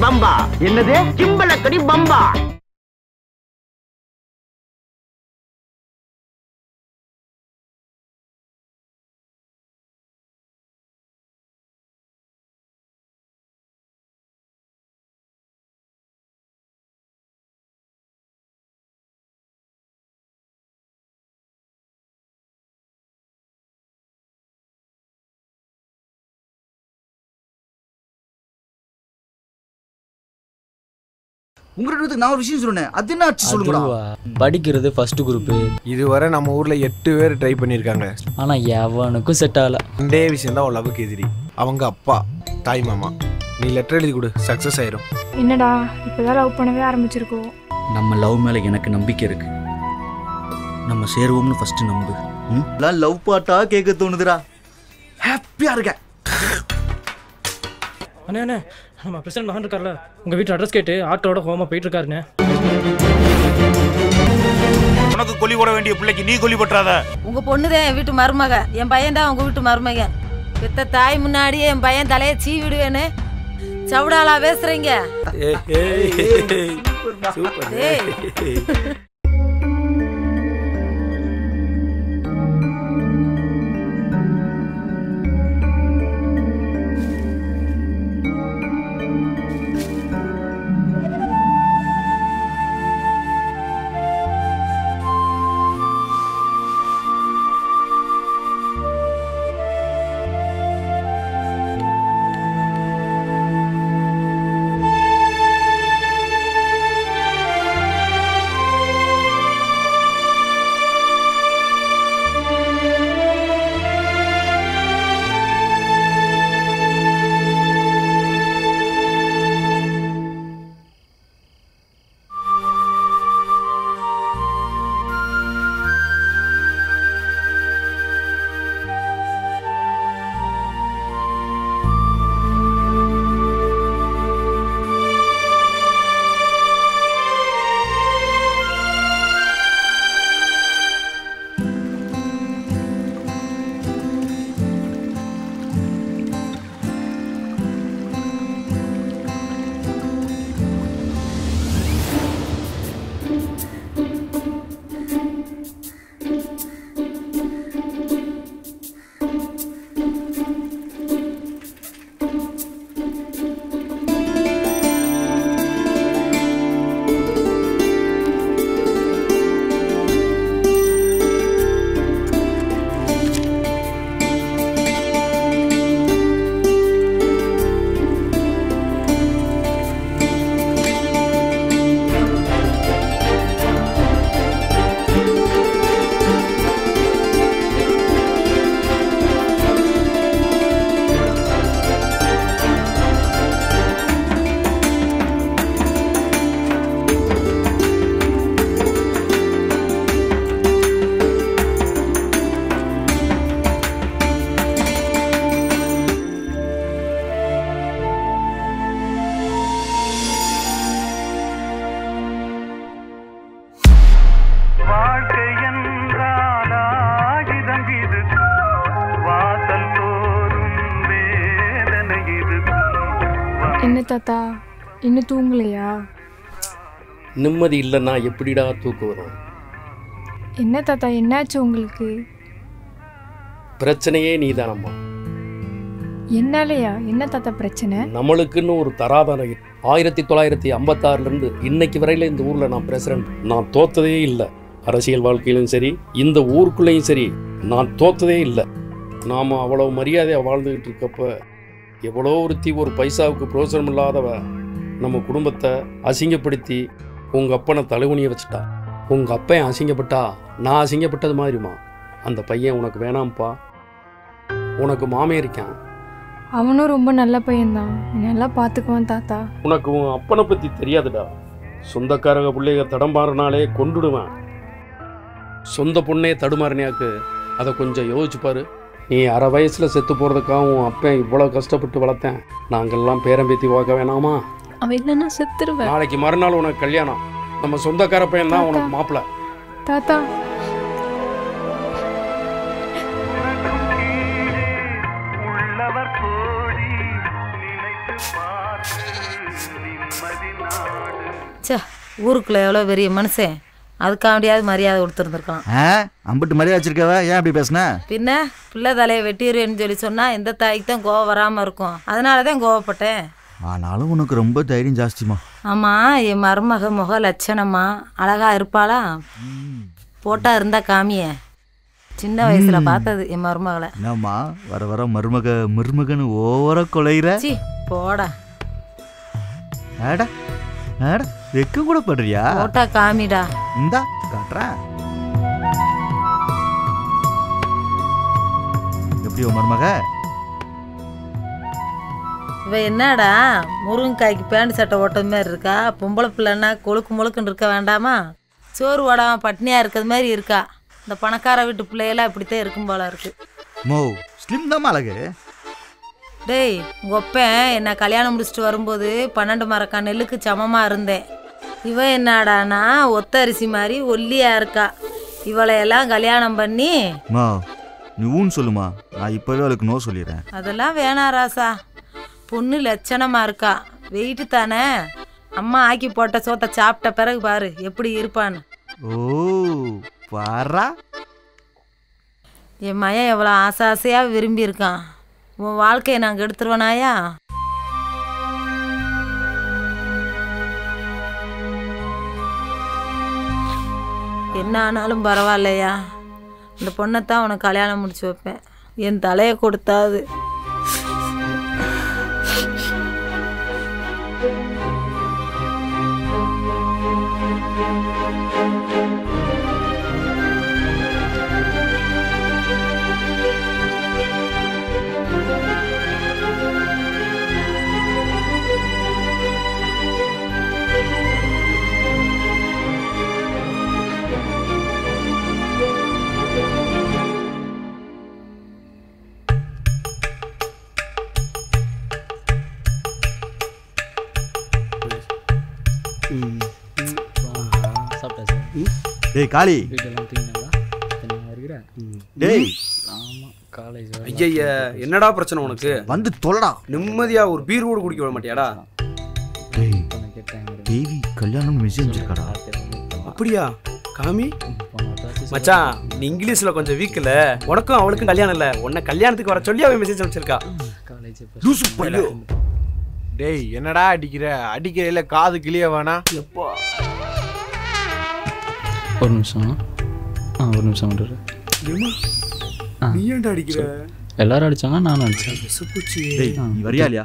பம்பா. என்னது? சிம்பலக்கடி பம்பா. உங்களுக்கு நான் ஒரு விஷயம் சொன்னேன், அது என்ன ஆச்சு சொல்லுங்கடா. படிக்கிறது ஃபர்ஸ்ட் குரூப். இதுவரை நம்ம ஊர்ல 8 பேர் ட்ரை பண்ணியிருக்காங்க. ஆனா எவனுக்கும் செட் ஆகல. ரெண்டே விஷயம் தான் லவ்வுக்கு எதிரி, அவங்க அப்பா தாய் மாமா. நீ லெட்டர் எழுதி கொடு, சக்ஸஸ் ஆயிரும். என்னடா இப்பதான் லவ் பண்ணவே ஆரம்பிச்சிருக்கோம். நம்ம லவ் மேல எனக்கு நம்பிக்கை இருக்கு. நம்ம சேருவோம்னு ஃபர்ஸ்ட் நம்பு. லவ் பாட்டா கேட்க தோணுதுடா. ஹாப்பியா இருக்க. அண்ணே அண்ணே, நம்ம பிரசிடண்ட் மகன் இருக்கார்ல, உங்கள் வீட்டு அட்ரஸ் கேட்டு ஆட்களோட ஹோமா போயிட்டு இருக்காருண்ணே. உனக்கு கொல்லி போட வேண்டிய பிள்ளைக்கு நீ கொல்லி போட்டாத. உங்க பொண்ணுதான் என் வீட்டு மருமக, என் பையன் தான் உங்க வீட்டு மருமகன். பெத்த தாய் முன்னாடியே என் பையன் தலையை சீ விடுவேன்னு சவுடாலா பேசுறீங்க. என்ன தாத்தா இன்னும் தூங்கலையா? நிம்மதி இல்லைன்னா எப்படிடா தூக்கம் வரும்? என்ன தாத்தா என்னாச்சு உங்களுக்கு? பிரச்சனையே நீதானம்மா. என்னாலயா? என்ன தாத்தா பிரச்சனை? நம்மளுக்குன்னு ஒரு தராதரம். 1956 இன்னைக்கு வரையில இந்த ஊர்ல நான் பிரசிடண்ட். நான் தோத்ததே இல்லை. அரசியல் வாழ்க்கையிலும் சரி, இந்த ஊருக்குள்ளேயும் சரி, நான் தோத்ததே இல்லை. நாம அவ்வளவு மரியாதையா வாழ்ந்துகிட்டு இருக்கப்ப எவ்வளோ ஒருத்தி ஒரு பைசாவுக்கு பிரோசனம் இல்லாதவ நம்ம குடும்பத்தை அசிங்கப்படுத்தி உங்க அப்பனை தலைகுனிய வச்சுட்டா. உங்க அப்பன் அசிங்கப்பட்டா நான் அசிங்கப்பட்டது மாதிரிமா. அந்த பையன் உனக்கு வேணாம்ப்பா. உனக்கு மாமே இருக்கான். அவனும் ரொம்ப நல்ல பையன்தான், நல்லா பார்த்துக்குவான் தாத்தா. உனக்கு உன் அப்பனை பற்றி தெரியாதுடா. சொந்தக்காரங்க பிள்ளைங்க தடம்பாருனாலே கொண்டுடுவேன். சொந்த பொண்ணே தடுமாறினியாக்கு அதை கொஞ்சம் யோசிச்சு பாரு. நீ அரை வயசில் செத்து போகிறதுக்காக உன் அப்பன் இவ்வளோ கஷ்டப்பட்டு வளர்த்தேன். நாங்கள்லாம் பேரம்பேத்தி பார்க்க வேணாமா? அவன் இல்லைன்னா செத்துருவேன். நாளைக்கு மறுநாள் உனக்கு கல்யாணம். நம்ம சொந்தக்கார பையன் தான் உனக்கு மாப்பிள்ளை. தாத்தா உள்ளவர் கோடி நினைத்து பார்த்து ஊருக்குள்ளே எவ்வளோ பெரிய மனுஷன், அதுக்காண்டியாவது மரியாதை கொடுத்துருந்துருக்கான். அம்பிட்டு மரியாதை வச்சிருக்கவ ஏன் அப்படி பேசுன? பின்ன பிள்ளை தலையை வெட்டிடுவேன்னு சொல்லி சொன்னால் எந்த தாய்க்கு தான் கோவம் வராமல் இருக்கும். அதனால தான் கோவப்பட்டேன். ஆனாலும் உனக்கு ரொம்ப தைரியம் ஜாஸ்திமா. ஆமாம், என் மருமக முக லட்சணமா அழகா இருப்பாளா? போட்டா இருந்தா காமிய. சின்ன வயசுல பார்த்தது என் மருமகளை. என்னம்மா வர வர மருமகன்னு ஓவர கொலையிற? சி போடா. ஆடா ஆடா வெக்க கூட படுறியா? போட்டா காமிடா. இந்தா காட்டுறேன். எப்படி மருமக? இவ என்னடா முருங்கைக்காய்க்கு பேண்ட் சட்டை ஓட்டது மாதிரி இருக்கா? பொம்பளை பிள்ளைன்னா கொழுக்கு முழுக்குன்னு இருக்க வேண்டாமா? சோறு ஓடாம பட்னியா இருக்கிறது மாதிரி இருக்கா. இந்த பணக்கார வீட்டு பிள்ளையெல்லாம் இப்படித்தான் இருக்கும் போல இருக்கு. மோ ஸ்லிம் தான் அழகு. டேய், உங்கள் ஒப்பன் என்னை கல்யாணம் முடிச்சுட்டு வரும்போது 12 மரக்கா நெல்லுக்கு சமமாக இருந்தேன். இவன் என்னடானா ஒத்த அரிசி மாதிரி ஒல்லியாக இருக்கா. இவளை எல்லாம் கல்யாணம் பண்ணி மா நீ ஊன்னு சொல்லுமா, நான் இப்போவே அவளுக்கு நோ சொல்லிடுறேன். அதெல்லாம் வேணாம் ராசா. பொண்ணு லட்சணமாக இருக்கா, வெயிட்டு தானே. அம்மா ஆக்கி போட்ட சோத்தை சாப்பிட்ட பிறகு பாரு எப்படி இருப்பான்னு. ஓ பாரா, என் மையன் எவ்வளோ ஆசையாக விரும்பி இருக்கான். உன் வாழ்க்கையை நாங்கள் எடுத்துருவோனாயா? என்ன ஆனாலும் பரவாயில்லையா, இந்த பொண்ணைத்தான் உனக்கு கல்யாணம் முடிச்சு வைப்பேன். என் தலையை கொடுத்தாது. டேய் காளி, டேய் ஐயா என்னடா பிரச்சனை உனக்கு? வந்து தொலைடா. நிம்மதியா ஒரு பீர் கூட குடிக்க விட மாட்டியாடா? டேய் தேவி கல்யாணம் மெசேஜ் அனுப்பிச்சிருக்காடா. அப்படியா? காமி மச்சான், நீ இங்கிலீஷ்ல கொஞ்சம் வீக்ல. உனக்கும் அவளுக்கும் கல்யாணம் இல்ல, உன்னை கல்யாணத்துக்கு வர சொல்லி அவன் மெசேஜ் அனுப்பிச்சிருக்கா. டேய் என்னடா அடிக்கிற? அடிக்கிறதுல காது கிளிய வேணா? எப்பா ஒரு நிமிஷம் நீ ஏன்டா அடிக்கிற? எல்லாரும் அடிச்சாங்க, நானும் அடிச்சேன். நீ வரியா இல்லையா?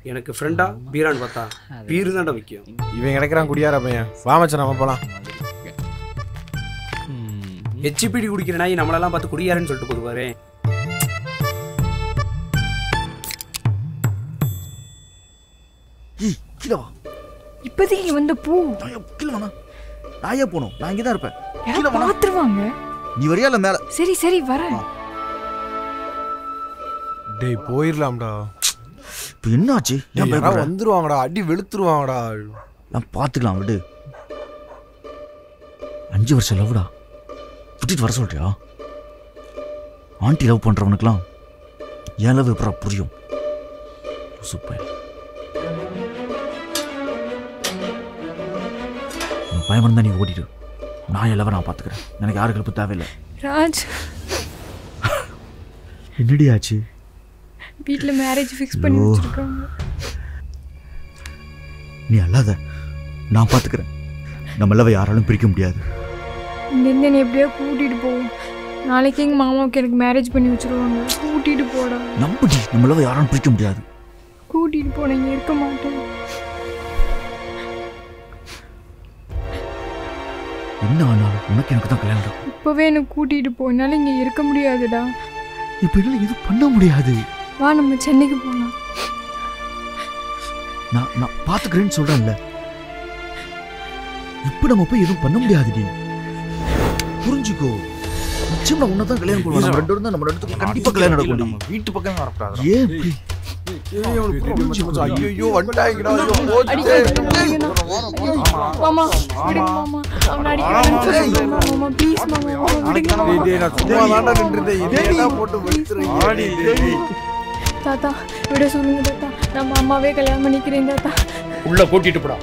எனக்கு ஃப்ரெண்டா பீரான்னு பார்த்தா பீரு தான்டா முக்கியம். இவன் கிடைக்கிறான் குடியார பையன். வா மச்சான் நம்ம போலாம். எச்சிபிடி குடிக்கிற நாய் நம்மளெல்லாம் பார்த்து குடியாருன்னு சொல்லிட்டு போடுவாரு. இப்போதைக்கு வந்த பூ நாயே போனோம். நான் இங்கே தான் இருப்பேன். பார்த்துருவாங்க. நீ வரியா இல்ல மேல? சரி சரி வரேன். டேய் போயிடலாம்டா. இப்போ என்ன ஆச்சு? வந்துருவாங்கடா, அடி வெளுத்துருவாங்கடா. நான் பார்த்துக்கலாம் விடு. 5 வருஷம் லவ்டா, விட்டுட்டு வர சொல்றியா? ஆண்டி லவ் பண்றவனுக்குலாம் என் லவ் எப்படா புரியும்? சூப்பர். பயம் வந்தா நீ ஓடிடு. நான் என் லவ் நான் பார்த்துக்கிறேன். எனக்கு யாருக்கு ஹெல்ப் தேவையில்லை. ராஜ் என்னடி ஆச்சு? வீட்டில் மேரேஜ் ஃபிக்ஸ் பண்ணி வச்சிருக்காங்க. நீ அல்லாத, நான் பார்த்துக்கிறேன். நம்ம லவ் யாராலும் பிரிக்க முடியாது. இங்கேருந்து என்னை எப்படியா கூட்டிகிட்டு போவோம். நாளைக்கு எங்கள் மாமாவுக்கு எனக்கு மேரேஜ் பண்ணி வச்சுருவாங்க. கூட்டிகிட்டு போடா. நம்படி, நம்ம லவ் யாராலும் பிரிக்க முடியாது. கூட்டிகிட்டு போன இங்கே இருக்க மாட்டேன். என்ன ஆனாலும் உனக்கு எனக்கு தான் கல்யாணம். இப்போவே எனக்கு கூட்டிகிட்டு போ. என்னால் இங்கே இருக்க முடியாதுடா. இப்போ என்னால் எதுவும் பண்ண முடியாது. வா நம்ம சென்னைக்கு போகலாம். நான் பார்த்துக்கிறேன்னு சொல்கிறேன்ல. இப்போ நம்ம போய் எதுவும் பண்ண முடியாதுடி. புரிஞ்சுக்கோ. நிச்சயம் நான் உன்னதான் கல்யாணம் பண்ணுவேன். நம்ம ரெண்டு தான், நம்ம ரெண்டு கண்டிப்பாக கல்யாணம் நடக்கும். நம்ம வீட்டு பக்கம் வரக்கூடாது. ஏன் இப்படி? ஐயோ வந்துட்டாங்கடா. மாமா விடுங்க மாமா. அவனை அடிக்கிறான்னு மாமா ப்ளீஸ் மாமா விடுங்க. நான் சும்மா தாண்டா நின்றுட்டேன். இதெல்லாம் போட்டு வெளுத்துறீங்க. தாத்தா விட சொல்லுங்க தாத்தா. நம்ம அம்மாவே கல்யாணம் பண்ணிக்கிறேன் தாத்தா. உள்ள கூட்டிட்டு போடா.